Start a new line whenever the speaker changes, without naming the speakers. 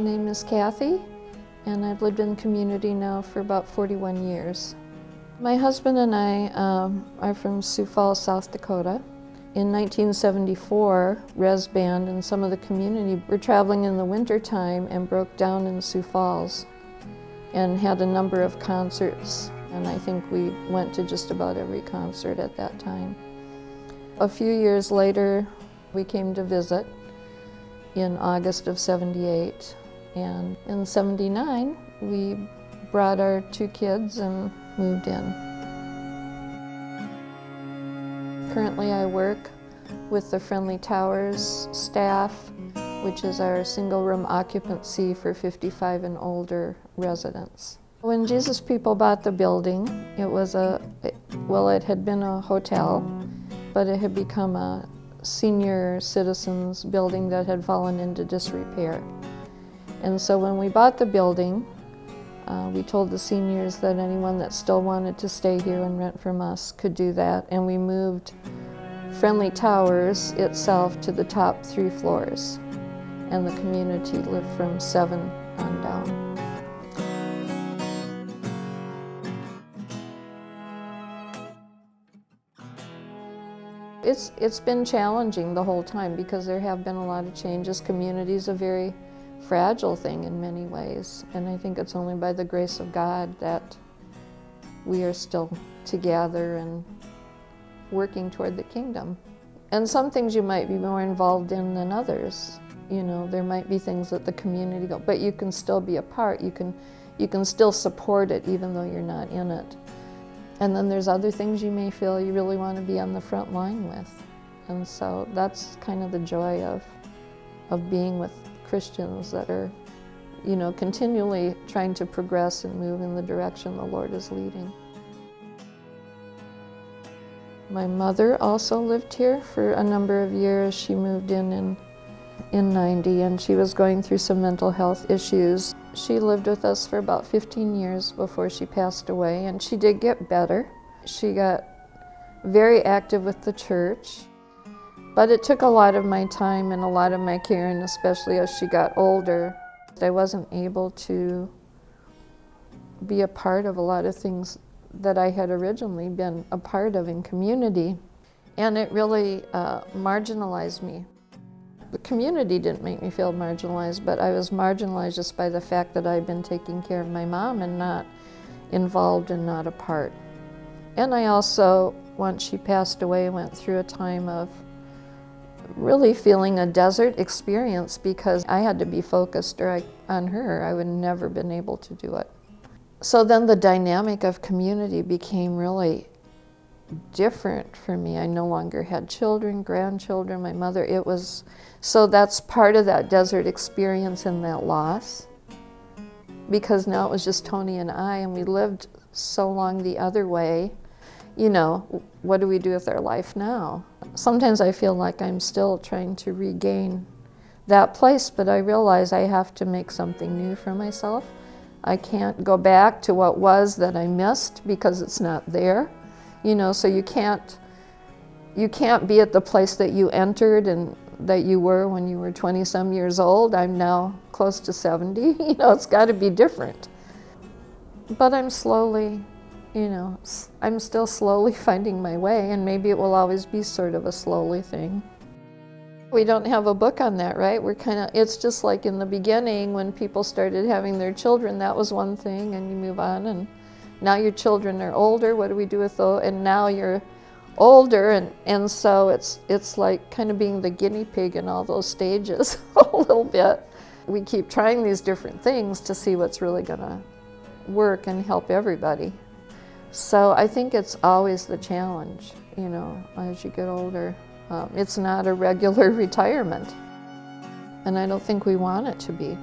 name is Kathy, and I've lived in the community now for about 41 years. My husband and I are from Sioux Falls, South Dakota. In 1974, Res Band and some of the community were traveling in the wintertime and broke down in Sioux Falls and had a number of concerts, and I think we went to just about every concert at that time. A few years later, we came to visit in August of '78, and in '79 we brought our 2 kids and moved in. Currently I work with the Friendly Towers staff, which is our single room occupancy for 55 and older residents. When Jesus People bought the building, it had been a hotel, but it had become a senior citizens building that had fallen into disrepair. And so when we bought the building, we told the seniors that anyone that still wanted to stay here and rent from us could do that, and we moved Friendly Towers itself to the top 3 floors, and the community lived from 7 on down. It's been challenging the whole time because there have been a lot of changes. Community is a very fragile thing in many ways, and I think it's only by the grace of God that we are still together and working toward the kingdom. And some things you might be more involved in than others. You know, there might be things that the community go, but you can still be a part. You can still support it even though you're not in it. And then there's other things you may feel you really want to be on the front line with. And so that's kind of the joy of being with Christians that are, you know, continually trying to progress and move in the direction the Lord is leading. My mother also lived here for a number of years. She moved in '90, and she was going through some mental health issues. She lived with us for about 15 years before she passed away, and she did get better. She got very active with the church, but it took a lot of my time and a lot of my care, and especially as she got older, I wasn't able to be a part of a lot of things that I had originally been a part of in community, and it really marginalized me. The community didn't make me feel marginalized, but I was marginalized just by the fact that I'd been taking care of my mom and not involved and not a part. And I also, once she passed away, went through a time of really feeling a desert experience because I had to be focused on her. I would never been able to do it. So then the dynamic of community became really different for me. I no longer had children, grandchildren, my mother. So that's part of that desert experience and that loss, because now it was just Tony and I, and we lived so long the other way. You know, what do we do with our life now? Sometimes I feel like I'm still trying to regain that place, but I realize I have to make something new for myself. I can't go back to what was that I missed because it's not there. You know, so you can't be at the place that you entered and that you were when you were 20-some years old. I'm now close to 70. You know, it's got to be different. But I'm slowly, you know, I'm still slowly finding my way, and maybe it will always be sort of a slowly thing. We don't have a book on that, right? It's just like in the beginning when people started having their children, that was one thing, and you move on, and now your children are older, what do we do with those? And now you're older, and so it's like kind of being the guinea pig in all those stages a little bit. We keep trying these different things to see what's really gonna work and help everybody. So I think it's always the challenge, you know, as you get older. It's not a regular retirement, and I don't think we want it to be.